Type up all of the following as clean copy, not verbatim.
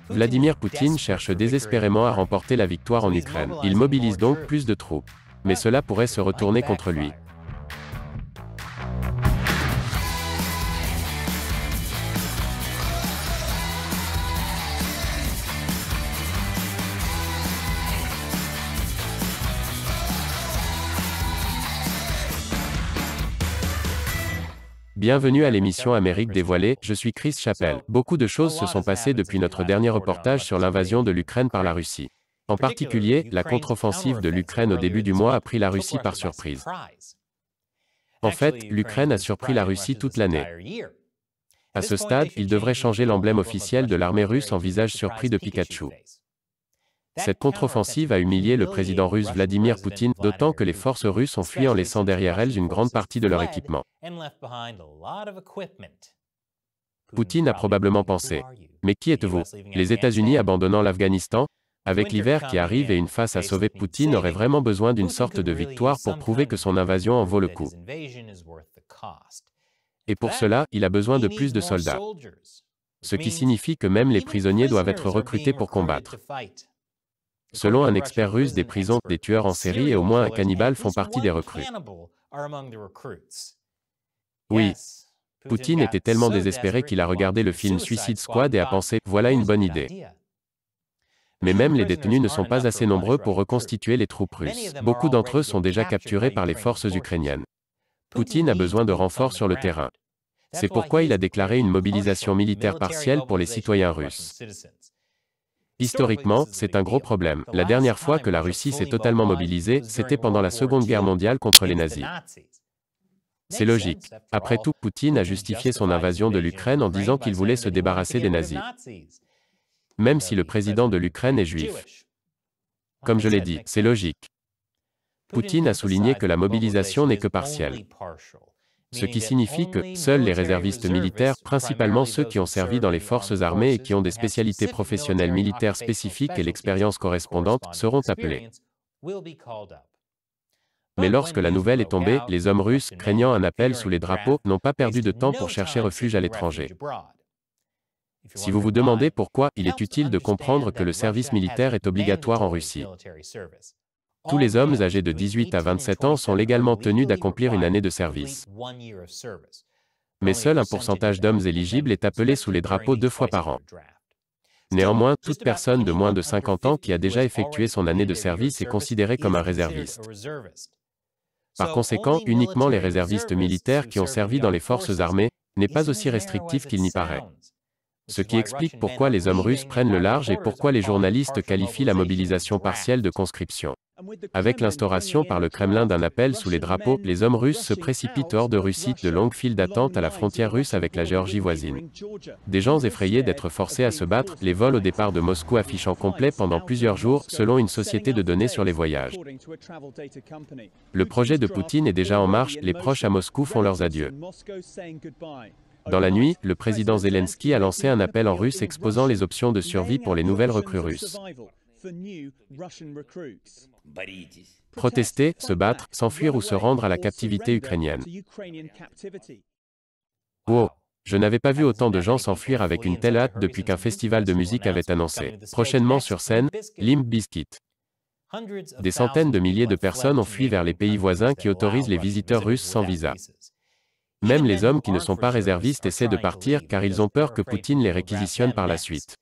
Vladimir Poutine cherche désespérément à remporter la victoire en Ukraine. Il mobilise donc plus de troupes. Mais cela pourrait se retourner contre lui. Bienvenue à l'émission Amérique dévoilée, je suis Chris Chappell. Beaucoup de choses se sont passées depuis notre dernier reportage sur l'invasion de l'Ukraine par la Russie. En particulier, la contre-offensive de l'Ukraine au début du mois a pris la Russie par surprise. En fait, l'Ukraine a surpris la Russie toute l'année. À ce stade, il devrait changer l'emblème officiel de l'armée russe en visage surpris de Pikachu. Cette contre-offensive a humilié le président russe Vladimir Poutine, d'autant que les forces russes ont fui en laissant derrière elles une grande partie de leur équipement. Poutine a probablement pensé: mais qui êtes-vous? Les États-Unis abandonnant l'Afghanistan? Avec l'hiver qui arrive et une face à sauver, Poutine aurait vraiment besoin d'une sorte de victoire pour prouver que son invasion en vaut le coup. Et pour cela, il a besoin de plus de soldats. Ce qui signifie que même les prisonniers doivent être recrutés pour combattre. Selon un expert russe des prisons, des tueurs en série et au moins un cannibale font partie des recrues. Oui, Poutine était tellement désespéré qu'il a regardé le film Suicide Squad et a pensé: voilà une bonne idée. Mais même les détenus ne sont pas assez nombreux pour reconstituer les troupes russes. Beaucoup d'entre eux sont déjà capturés par les forces ukrainiennes. Poutine a besoin de renforts sur le terrain. C'est pourquoi il a déclaré une mobilisation militaire partielle pour les citoyens russes. Historiquement, c'est un gros problème. La dernière fois que la Russie s'est totalement mobilisée, c'était pendant la Seconde Guerre mondiale contre les nazis. C'est logique. Après tout, Poutine a justifié son invasion de l'Ukraine en disant qu'il voulait se débarrasser des nazis. Même si le président de l'Ukraine est juif. Comme je l'ai dit, c'est logique. Poutine a souligné que la mobilisation n'est que partielle. Ce qui signifie que seuls les réservistes militaires, principalement ceux qui ont servi dans les forces armées et qui ont des spécialités professionnelles militaires spécifiques et l'expérience correspondante, seront appelés. Mais lorsque la nouvelle est tombée, les hommes russes, craignant un appel sous les drapeaux, n'ont pas perdu de temps pour chercher refuge à l'étranger. Si vous vous demandez pourquoi, il est utile de comprendre que le service militaire est obligatoire en Russie. Tous les hommes âgés de 18 à 27 ans sont légalement tenus d'accomplir une année de service. Mais seul un pourcentage d'hommes éligibles est appelé sous les drapeaux 2 fois par an. Néanmoins, toute personne de moins de 50 ans qui a déjà effectué son année de service est considérée comme un réserviste. Par conséquent, uniquement les réservistes militaires qui ont servi dans les forces armées n'est pas aussi restrictif qu'il n'y paraît. Ce qui explique pourquoi les hommes russes prennent le large et pourquoi les journalistes qualifient la mobilisation partielle de conscription. Avec l'instauration par le Kremlin d'un appel sous les drapeaux, les hommes russes se précipitent hors de Russie, de longues files d'attente à la frontière russe avec la Géorgie voisine. Des gens effrayés d'être forcés à se battre, les vols au départ de Moscou affichant complet pendant plusieurs jours, selon une société de données sur les voyages. Le projet de Poutine est déjà en marche, les proches à Moscou font leurs adieux. Dans la nuit, le président Zelensky a lancé un appel en russe exposant les options de survie pour les nouvelles recrues russes. Protester, se battre, s'enfuir ou se rendre à la captivité ukrainienne. Wow! Je n'avais pas vu autant de gens s'enfuir avec une telle hâte depuis qu'un festival de musique avait annoncé. Prochainement sur scène, Limp Bizkit. Des centaines de milliers de personnes ont fui vers les pays voisins qui autorisent les visiteurs russes sans visa. Même les hommes qui ne sont pas réservistes essaient de partir car ils ont peur que Poutine les réquisitionne par la suite.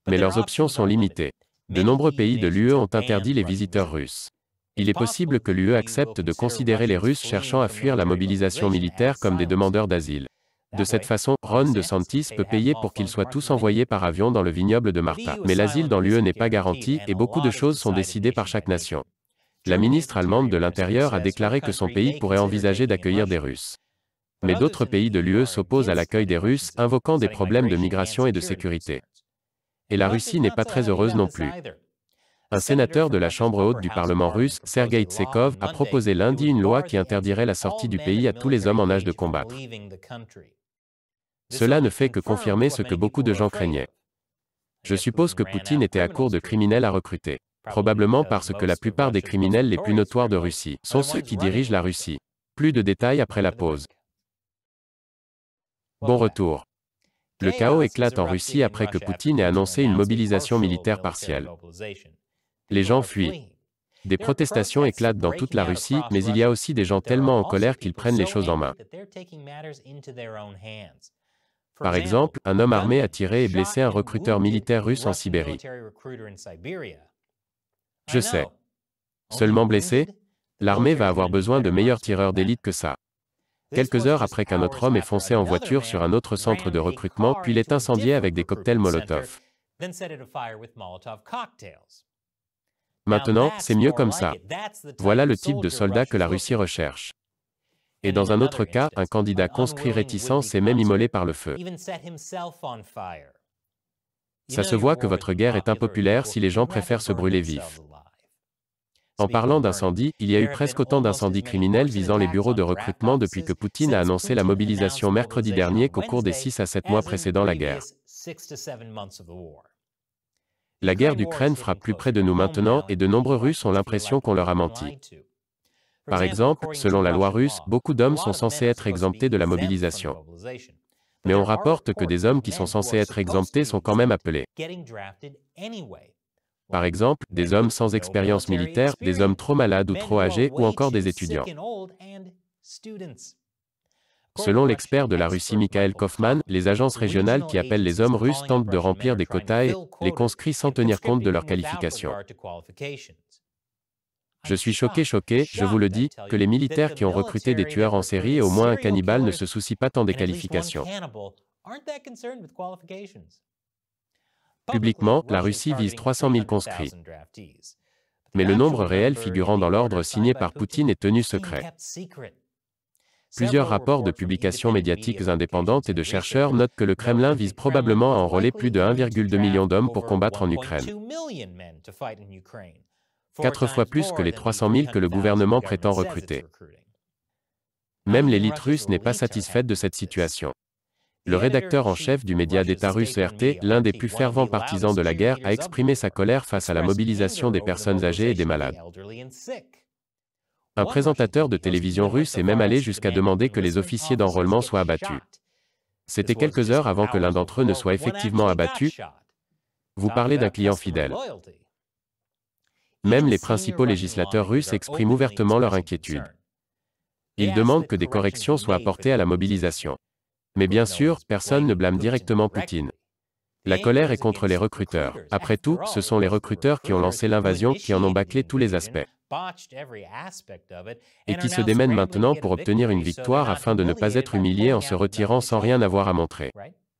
Mais leurs options sont limitées. De nombreux pays de l'UE ont interdit les visiteurs russes. Il est possible que l'UE accepte de considérer les Russes cherchant à fuir la mobilisation militaire comme des demandeurs d'asile. De cette façon, Ron DeSantis peut payer pour qu'ils soient tous envoyés par avion dans le vignoble de Martha. Mais l'asile dans l'UE n'est pas garanti et beaucoup de choses sont décidées par chaque nation. La ministre allemande de l'Intérieur a déclaré que son pays pourrait envisager d'accueillir des Russes. Mais d'autres pays de l'UE s'opposent à l'accueil des Russes, invoquant des problèmes de migration et de sécurité. Et la Russie n'est pas très heureuse non plus. Un sénateur de la Chambre haute du Parlement russe, Sergei Tsekov, a proposé lundi une loi qui interdirait la sortie du pays à tous les hommes en âge de combattre. Cela ne fait que confirmer ce que beaucoup de gens craignaient. Je suppose que Poutine était à court de criminels à recruter. Probablement parce que la plupart des criminels les plus notoires de Russie sont ceux qui dirigent la Russie. Plus de détails après la pause. Bon retour. Le chaos éclate en Russie après que Poutine ait annoncé une mobilisation militaire partielle. Les gens fuient. Des protestations éclatent dans toute la Russie, mais il y a aussi des gens tellement en colère qu'ils prennent les choses en main. Par exemple, un homme armé a tiré et blessé un recruteur militaire russe en Sibérie. Je sais. Seulement blessé? L'armée va avoir besoin de meilleurs tireurs d'élite que ça. Quelques heures après qu'un autre homme ait foncé en voiture sur un autre centre de recrutement, puis l'ait incendié avec des cocktails Molotov. Maintenant, c'est mieux comme ça. Voilà le type de soldat que la Russie recherche. Et dans un autre cas, un candidat conscrit réticent s'est même immolé par le feu. Ça se voit que votre guerre est impopulaire si les gens préfèrent se brûler vifs. En parlant d'incendie, il y a eu presque autant d'incendies criminels visant les bureaux de recrutement depuis que Poutine a annoncé la mobilisation mercredi dernier qu'au cours des 6 à 7 mois précédant la guerre. La guerre d'Ukraine frappe plus près de nous maintenant et de nombreux Russes ont l'impression qu'on leur a menti. Par exemple, selon la loi russe, beaucoup d'hommes sont censés être exemptés de la mobilisation. Mais on rapporte que des hommes qui sont censés être exemptés sont quand même appelés. Par exemple, des hommes sans expérience militaire, des hommes trop malades ou trop âgés, ou encore des étudiants. Selon l'expert de la Russie Mikhail Kaufman, les agences régionales qui appellent les hommes russes tentent de remplir des quotas et les conscrits sans tenir compte de leurs qualifications. Je suis choqué, je vous le dis, que les militaires qui ont recruté des tueurs en série et au moins un cannibale ne se soucient pas tant des qualifications. Publiquement, la Russie vise 300 000 conscrits. Mais le nombre réel figurant dans l'ordre signé par Poutine est tenu secret. Plusieurs rapports de publications médiatiques indépendantes et de chercheurs notent que le Kremlin vise probablement à enrôler plus de 1,2 million d'hommes pour combattre en Ukraine. 4 fois plus que les 300 000 que le gouvernement prétend recruter. Même l'élite russe n'est pas satisfaite de cette situation. Le rédacteur en chef du média d'État russe RT, l'un des plus fervents partisans de la guerre, a exprimé sa colère face à la mobilisation des personnes âgées et des malades. Un présentateur de télévision russe est même allé jusqu'à demander que les officiers d'enrôlement soient abattus. C'était quelques heures avant que l'un d'entre eux ne soit effectivement abattu. Vous parlez d'un client fidèle. Même les principaux législateurs russes expriment ouvertement leur inquiétude. Ils demandent que des corrections soient apportées à la mobilisation. Mais bien sûr, personne ne blâme directement Poutine. La colère est contre les recruteurs. Après tout, ce sont les recruteurs qui ont lancé l'invasion, qui en ont bâclé tous les aspects. Et qui se démènent maintenant pour obtenir une victoire afin de ne pas être humiliés en se retirant sans rien avoir à montrer.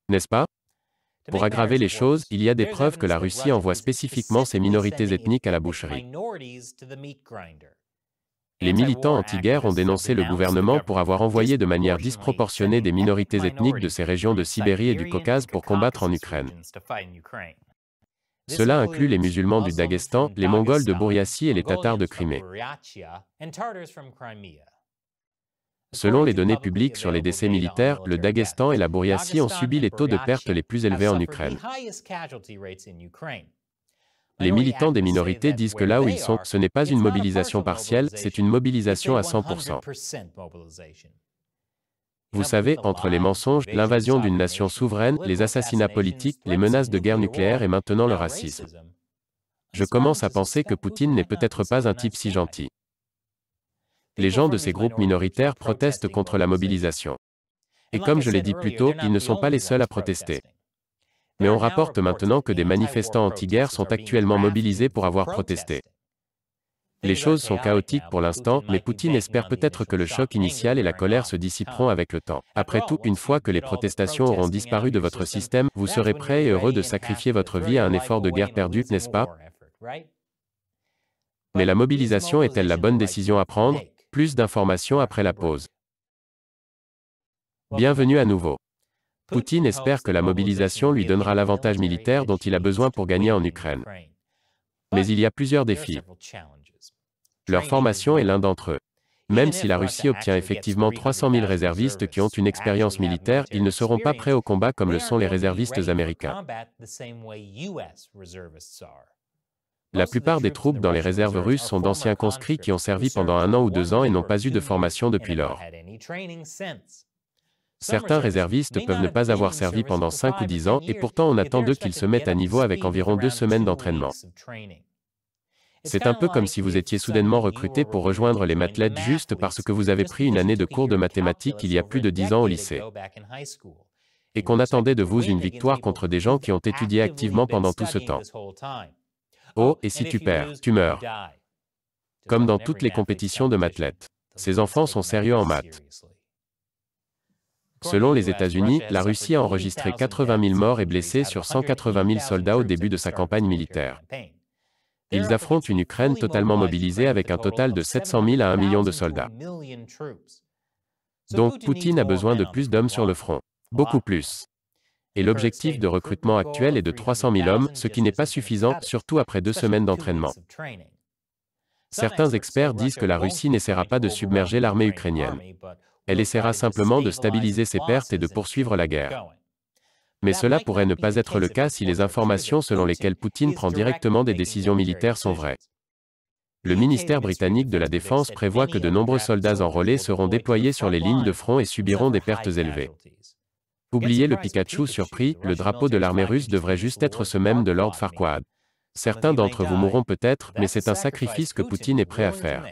N'est-ce pas? Pour aggraver les choses, il y a des preuves que la Russie envoie spécifiquement ces minorités ethniques à la boucherie. Les militants anti-guerre ont dénoncé le gouvernement pour avoir envoyé de manière disproportionnée des minorités ethniques de ces régions de Sibérie et du Caucase pour combattre en Ukraine. Cela inclut les musulmans du Daghestan, les Mongols de Bouriatie et les Tatars de Crimée. Selon les données publiques sur les décès militaires, le Daghestan et la Bouriatie ont subi les taux de perte les plus élevés en Ukraine. Les militants des minorités disent que là où ils sont, ce n'est pas une mobilisation partielle, c'est une mobilisation à 100%. Vous savez, entre les mensonges, l'invasion d'une nation souveraine, les assassinats politiques, les menaces de guerre nucléaire et maintenant le racisme. Je commence à penser que Poutine n'est peut-être pas un type si gentil. Les gens de ces groupes minoritaires protestent contre la mobilisation. Et comme je l'ai dit plus tôt, ils ne sont pas les seuls à protester. Mais on rapporte maintenant que des manifestants anti-guerre sont actuellement mobilisés pour avoir protesté. Les choses sont chaotiques pour l'instant, mais Poutine espère peut-être que le choc initial et la colère se dissiperont avec le temps. Après tout, une fois que les protestations auront disparu de votre système, vous serez prêt et heureux de sacrifier votre vie à un effort de guerre perdu, n'est-ce pas? Mais la mobilisation est-elle la bonne décision à prendre? Plus d'informations après la pause. Bienvenue à nouveau. Poutine espère que la mobilisation lui donnera l'avantage militaire dont il a besoin pour gagner en Ukraine. Mais il y a plusieurs défis. Leur formation est l'un d'entre eux. Même si la Russie obtient effectivement 300 000 réservistes qui ont une expérience militaire, ils ne seront pas prêts au combat comme le sont les réservistes américains. La plupart des troupes dans les réserves russes sont d'anciens conscrits qui ont servi pendant 1 an ou 2 ans et n'ont pas eu de formation depuis lors. Certains réservistes peuvent ne pas avoir servi pendant 5 ou 10 ans et pourtant on attend d'eux qu'ils se mettent à niveau avec environ 2 semaines d'entraînement. C'est un peu comme si vous étiez soudainement recruté pour rejoindre les Mathletes juste parce que vous avez pris une année de cours de mathématiques il y a plus de 10 ans au lycée. Et qu'on attendait de vous une victoire contre des gens qui ont étudié activement pendant tout ce temps. Oh, et si tu perds, tu meurs. Comme dans toutes les compétitions de Mathletes. Ces enfants sont sérieux en maths. Selon les États-Unis, la Russie a enregistré 80 000 morts et blessés sur 180 000 soldats au début de sa campagne militaire. Ils affrontent une Ukraine totalement mobilisée avec un total de 700 000 à 1 million de soldats. Donc Poutine a besoin de plus d'hommes sur le front. Beaucoup plus. Et l'objectif de recrutement actuel est de 300 000 hommes, ce qui n'est pas suffisant, surtout après 2 semaines d'entraînement. Certains experts disent que la Russie n'essaiera pas de submerger l'armée ukrainienne. Elle essaiera simplement de stabiliser ses pertes et de poursuivre la guerre. Mais cela pourrait ne pas être le cas si les informations selon lesquelles Poutine prend directement des décisions militaires sont vraies. Le ministère britannique de la Défense prévoit que de nombreux soldats enrôlés seront déployés sur les lignes de front et subiront des pertes élevées. Oubliez le Pikachu surpris, le drapeau de l'armée russe devrait juste être ce même de Lord Farquaad. Certains d'entre vous mourront peut-être, mais c'est un sacrifice que Poutine est prêt à faire.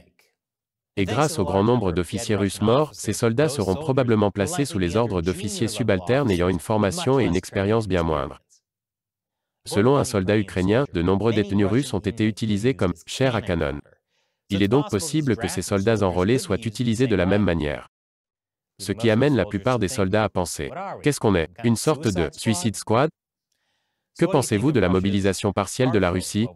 Et grâce au grand nombre d'officiers russes morts, ces soldats seront probablement placés sous les ordres d'officiers subalternes ayant une formation et une expérience bien moindres. Selon un soldat ukrainien, de nombreux détenus russes ont été utilisés comme « chair à canon ». Il est donc possible que ces soldats enrôlés soient utilisés de la même manière. Ce qui amène la plupart des soldats à penser « Qu'est-ce qu'on est? Une sorte de « Suicide Squad » ? Que pensez-vous de la mobilisation partielle de la Russie?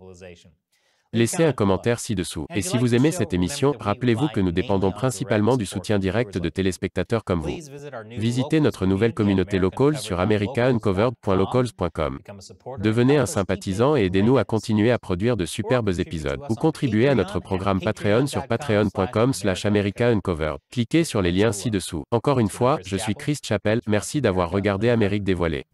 Laissez un commentaire ci-dessous. Et si vous aimez cette émission, rappelez-vous que nous dépendons principalement du soutien direct de téléspectateurs comme vous. Visitez notre nouvelle communauté locale sur americauncovered.locals.com. Devenez un sympathisant et aidez-nous à continuer à produire de superbes épisodes. Ou contribuez à notre programme Patreon sur patreon.com/americauncovered. Cliquez sur les liens ci-dessous. Encore une fois, je suis Chris Chappell, merci d'avoir regardé Amérique dévoilée.